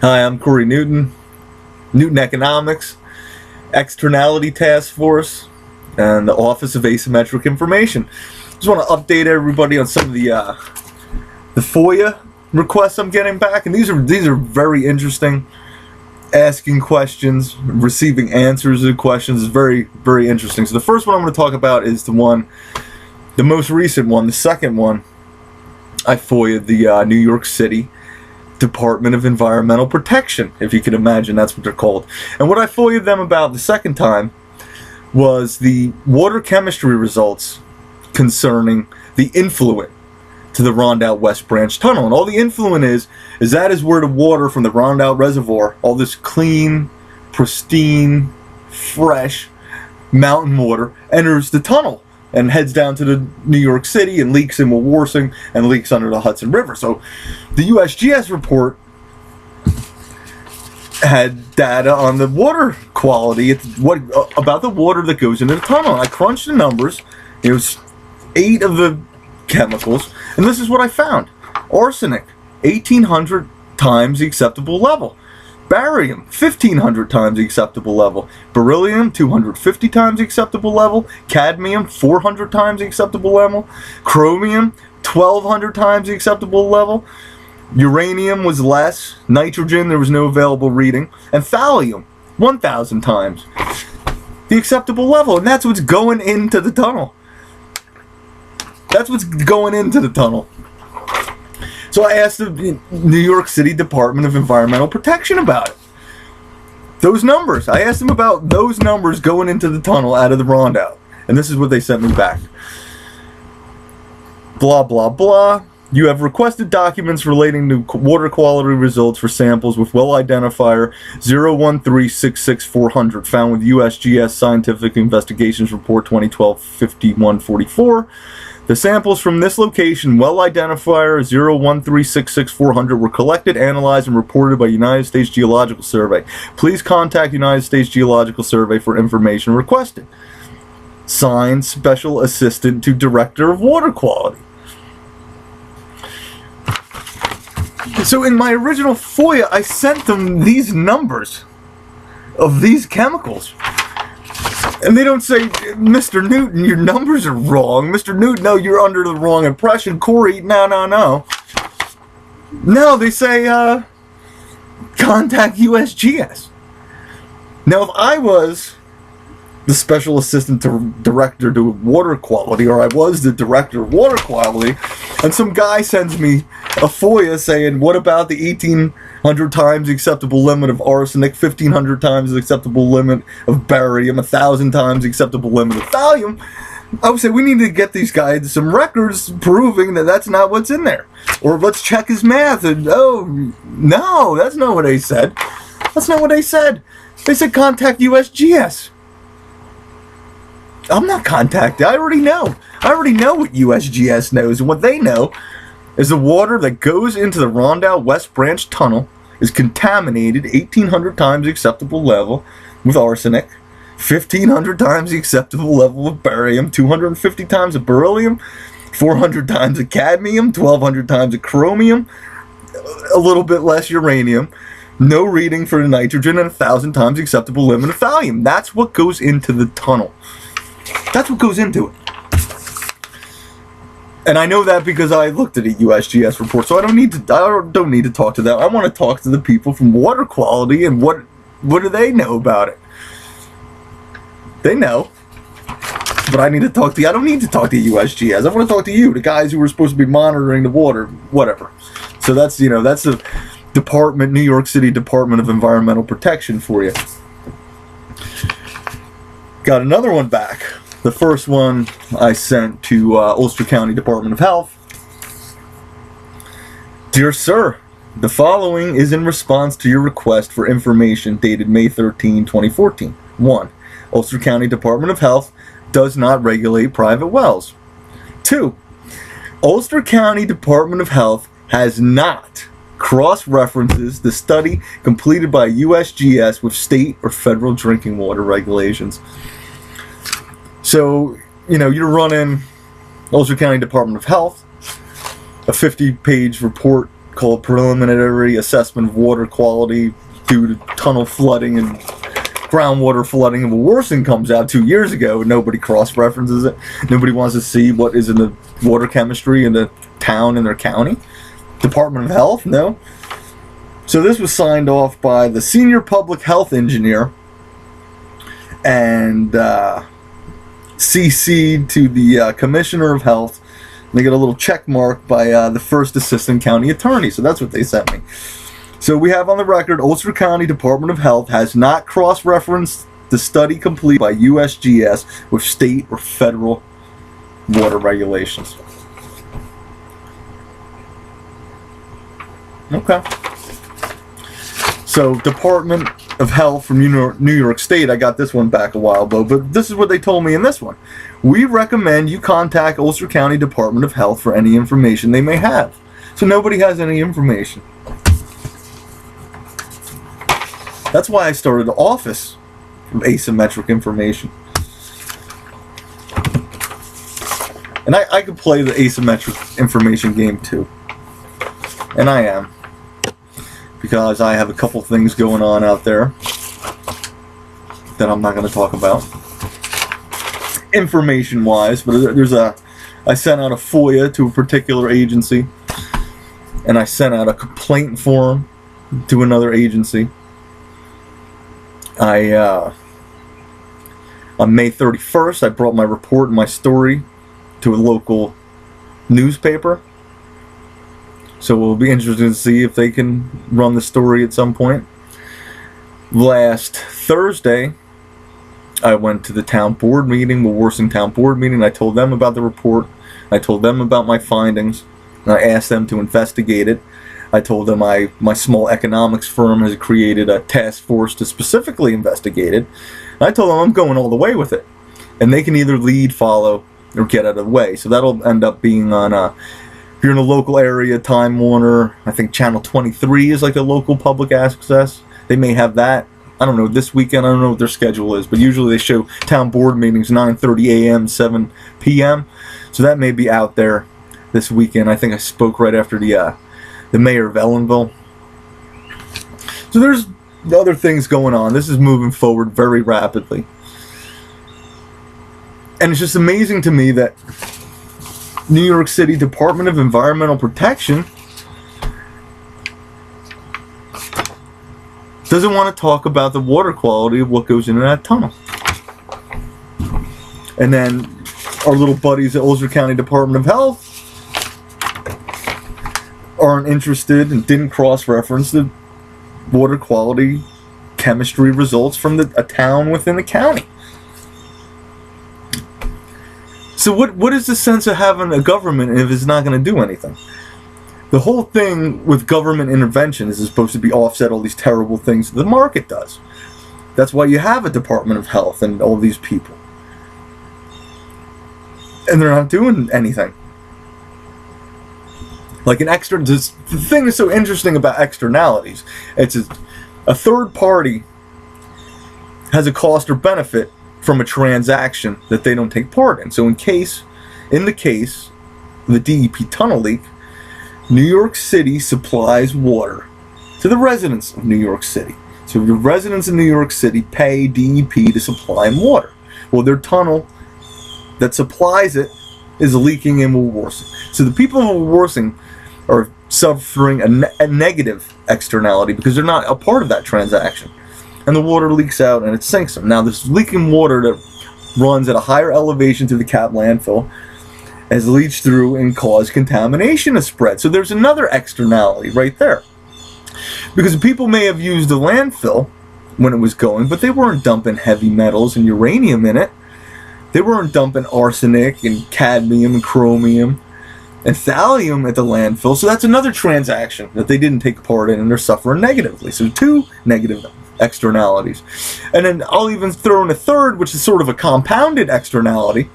Hi, I'm Corey Newton, Newton Economics, Externality Task Force, and the Office of Asymmetric Information. Just want to update everybody on some of the FOIA requests I'm getting back, and these are very interesting. Asking questions, receiving answers to questions is very, very interesting. So the first one I'm going to talk about is the most recent one, the second one. I FOIA'd the New York City Department of Environmental Protection, if you can imagine, that's what they're called. And what I FOIA'd them about the second time was the water chemistry results concerning the influent to the Rondout West Branch Tunnel. And all the influent is that is where the water from the Rondout Reservoir, all this clean, pristine, fresh mountain water, enters the tunnel and heads down to the New York City and leaks in Wawarsing and leaks under the Hudson River. So the USGS report had data on the water quality, about the water that goes into the tunnel. I crunched the numbers. It was 8 of the chemicals, and this is what I found. Arsenic, 1,800 times the acceptable level. Barium, 1,500 times the acceptable level. Beryllium, 250 times the acceptable level. Cadmium, 400 times the acceptable level. Chromium, 1,200 times the acceptable level. Uranium was less. Nitrogen, there was no available reading. And thallium, 1,000 times the acceptable level. And that's what's going into the tunnel. That's what's going into the tunnel. So I asked the New York City Department of Environmental Protection about it. Those numbers. I asked them about those numbers going into the tunnel out of the Rondout. And this is what they sent me back. Blah, blah, blah. You have requested documents relating to water quality results for samples with well identifier 01366-400 found with USGS Scientific Investigations Report 2012-5144. The samples from this location, well identifier 01366-400, were collected, analyzed, and reported by United States Geological Survey. Please contact United States Geological Survey for information requested. Signed, Special Assistant to Director of Water Quality. So in my original FOIA, I sent them these numbers of these chemicals. And they don't say, Mr. Newton, your numbers are wrong. Mr. Newton, no, you're under the wrong impression. Corey, no. No, they say, contact USGS. Now, if I was the Special Assistant to Director to Water Quality, or I was the Director of Water Quality, and some guy sends me a FOIA saying, what about the 1,800 times the acceptable limit of arsenic, 1,500 times the acceptable limit of barium, 1,000 times the acceptable limit of thallium, I would say we need to get these guys some records proving that that's not what's in there. Or let's check his math. And oh, no, that's not what they said. That's not what they said. They said contact USGS. I'm not contacted. I already know. I already know what USGS knows. And what they know is the water that goes into the Rondout West Branch Tunnel is contaminated 1,800 times the acceptable level with arsenic, 1,500 times the acceptable level of barium, 250 times of beryllium, 400 times of cadmium, 1,200 times of chromium, a little bit less uranium, no reading for the nitrogen, and 1,000 times the acceptable limit of thallium. That's what goes into the tunnel. That's what goes into it. And I know that because I looked at a USGS report, so I don't need to talk to them. I want to talk to the people from water quality and what do they know about it? They know. But I need to talk to you. I don't need to talk to USGS. I want to talk to you, the guys who were supposed to be monitoring the water, whatever. So that's, that's the department, New York City Department of Environmental Protection for you. Got another one back. The first one I sent to Ulster County Department of Health. Dear Sir, the following is in response to your request for information dated May 13, 2014. 1. Ulster County Department of Health does not regulate private wells. 2. Ulster County Department of Health has not cross-references the study completed by USGS with state or federal drinking water regulations. So, you're running Ulster County Department of Health, a 50-page report called Preliminary Assessment of Water Quality due to tunnel flooding and groundwater flooding, and the worsening comes out 2 years ago, and nobody cross-references it. Nobody wants to see what is in the water chemistry in the town and their county. Department of Health, no. So this was signed off by the senior public health engineer and CC'd to the commissioner of health. And they get a little check mark by the first assistant county attorney. So that's what they sent me. So we have on the record, Ulster County Department of Health has not cross-referenced the study complete by USGS with state or federal water regulations. Okay. So Department of Health from New York State, I got this one back a while ago, but this is what they told me in this one. We recommend you contact Ulster County Department of Health for any information they may have. So nobody has any information. That's why I started the office of asymmetric information. And I could play the asymmetric information game too. And I am. Because I have a couple things going on out there that I'm not going to talk about. Information-wise, but I sent out a FOIA to a particular agency. And I sent out a complaint form to another agency. On May 31st, I brought my report and my story to a local newspaper. So it will be interesting to see if they can run the story at some point. Last Thursday, I went to the town board meeting, the Worcing town board meeting. I told them about the report. I told them about my findings. And I asked them to investigate it. I told them my small economics firm has created a task force to specifically investigate it. And I told them I'm going all the way with it. And they can either lead, follow, or get out of the way. So that'll end up being on, if you're in a local area, Time Warner, I think Channel 23 is like a local public access. They may have that. I don't know, this weekend, I don't know what their schedule is. But usually they show town board meetings 9:30 a.m., 7 p.m. So that may be out there this weekend. I think I spoke right after the mayor of Ellenville. So there's other things going on. This is moving forward very rapidly. And it's just amazing to me that New York City Department of Environmental Protection doesn't want to talk about the water quality of what goes into that tunnel. And then our little buddies at Ulster County Department of Health aren't interested and didn't cross-reference the water quality chemistry results from a town within the county. So what is the sense of having a government if it's not going to do anything? The whole thing with government intervention is supposed to be offset all these terrible things the market does. That's why you have a Department of Health and all these people. And they're not doing anything. Like the thing that's so interesting about externalities, it's a third party has a cost or benefit from a transaction that they don't take part in. So in the case of the DEP tunnel leak, New York City supplies water to the residents of New York City. So the residents of New York City pay DEP to supply them water. Well, their tunnel that supplies it is leaking and will worsen. So the people of Worcing are suffering a negative externality because they're not a part of that transaction. And the water leaks out and it sinks them. Now this leaking water that runs at a higher elevation to the Cap landfill has leached through and caused contamination to spread. So there's another externality right there. Because people may have used the landfill when it was going, but they weren't dumping heavy metals and uranium in it. They weren't dumping arsenic and cadmium and chromium and thallium at the landfill. So that's another transaction that they didn't take part in, and they're suffering negatively. So two negative externalities. And then I'll even throw in a third, which is sort of a compounded externality,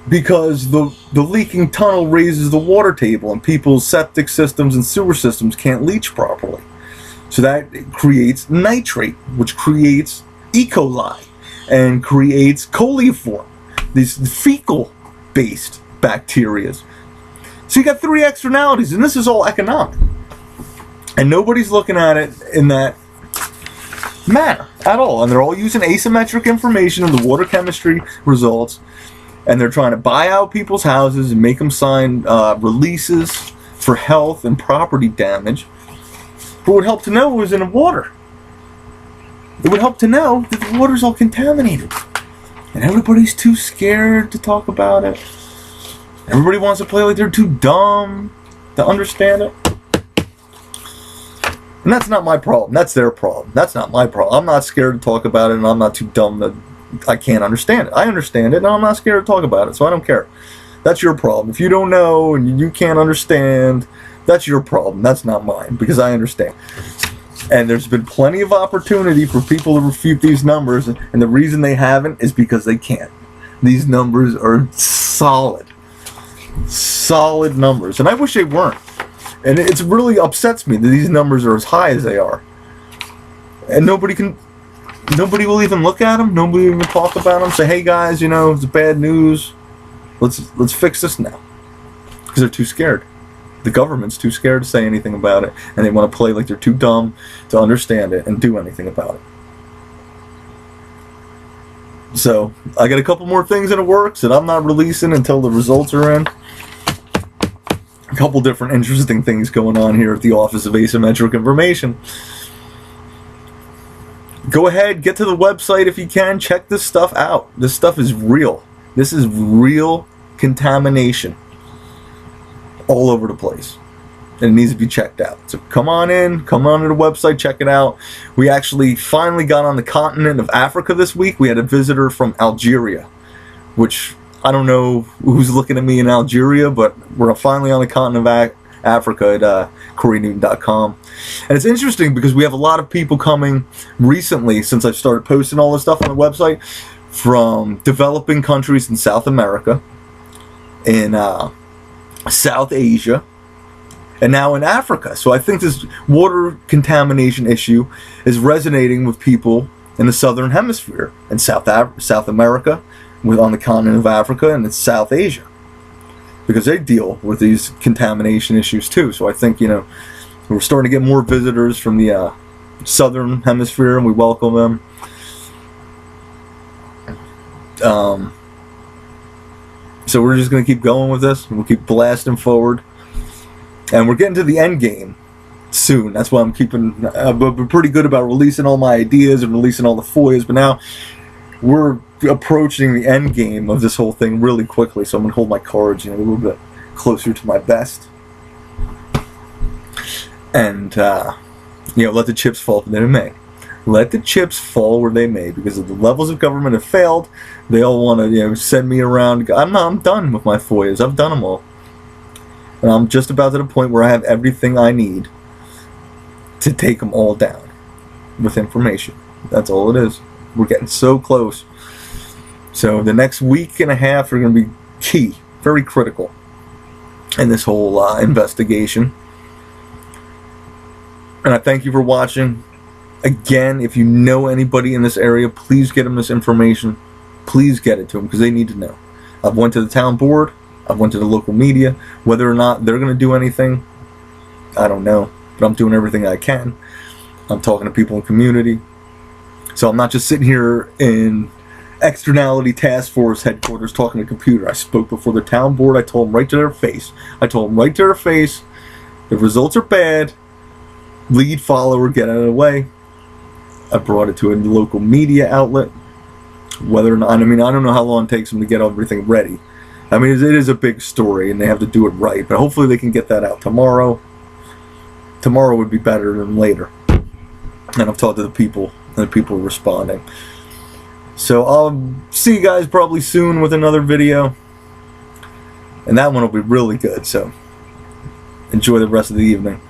because the leaking tunnel raises the water table and people's septic systems and sewer systems can't leach properly. So that creates nitrate, which creates E. coli and creates coliform, these fecal-based bacteria. So you got 3 externalities, and this is all economic. And nobody's looking at it in that manner at all. And they're all using asymmetric information of the water chemistry results, and they're trying to buy out people's houses and make them sign releases for health and property damage. But what would help to know was in the water. It would help to know that the water's all contaminated. And everybody's too scared to talk about it. Everybody wants to play like they're too dumb to understand it. And that's not my problem. That's their problem. That's not my problem. I'm not scared to talk about it, and I'm not too dumb that I can't understand it. I understand it, and I'm not scared to talk about it, so I don't care. That's your problem. If you don't know and you can't understand, that's your problem. That's not mine, because I understand. And there's been plenty of opportunity for people to refute these numbers, and the reason they haven't is because they can't. These numbers are solid. Solid numbers. And I wish they weren't. And it really upsets me that these numbers are as high as they are. And nobody will even look at them. Nobody will even talk about them. Say, hey guys, you know, it's bad news. Let's fix this now. Because they're too scared. The government's too scared to say anything about it. And they want to play like they're too dumb to understand it and do anything about it. So, I got a couple more things in the works that I'm not releasing until the results are in. A couple different interesting things going on here at the Office of Asymmetric Information. Go ahead, get to the website if you can, check this stuff out. This stuff is real. This is real contamination all over the place. And it needs to be checked out. So come on in, come on to the website, check it out. We actually finally got on the continent of Africa this week. We had a visitor from Algeria, which I don't know who's looking at me in Algeria, but we're finally on the continent of Africa at CoreyNewton.com. And it's interesting because we have a lot of people coming recently, since I've started posting all this stuff on the website, from developing countries in South America, in South Asia, and now in Africa. So I think this water contamination issue is resonating with people in the Southern Hemisphere, in South America, on the continent of Africa, and in South Asia, because they deal with these contamination issues too. So I think, you know, we're starting to get more visitors from the Southern Hemisphere, and we welcome them. So we're just going to keep going with this, and we'll keep blasting forward. And we're getting to the end game soon. That's why I'm pretty good about releasing all my ideas and releasing all the FOIAs. But now we're approaching the end game of this whole thing really quickly. So I'm going to hold my cards, you know, a little bit closer to my vest. And, you know, let the chips fall where they may. Let the chips fall where they may, because if the levels of government have failed, they all want to, you know, send me around. I'm done with my FOIAs. I've done them all. And I'm just about to the point where I have everything I need to take them all down with information. That's all it is. We're getting so close. So the next week and a half are going to be key, very critical in this whole investigation. And I thank you for watching. Again, if you know anybody in this area, please get them this information. Please get it to them, because they need to know. I've went to the town board. I've went to the local media. Whether or not they're going to do anything, I don't know. But I'm doing everything I can. I'm talking to people in the community. So I'm not just sitting here in Externality Task Force headquarters talking to a computer. I spoke before the town board. I told them right to their face. The results are bad. Lead follower, get out of the way. I brought it to a local media outlet. Whether or not, I mean, I don't know how long it takes them to get everything ready. I mean, it is a big story, and they have to do it right. But hopefully they can get that out tomorrow. Tomorrow would be better than later. And I've talked to the people, and the people are responding. So I'll see you guys probably soon with another video. And that one will be really good, so enjoy the rest of the evening.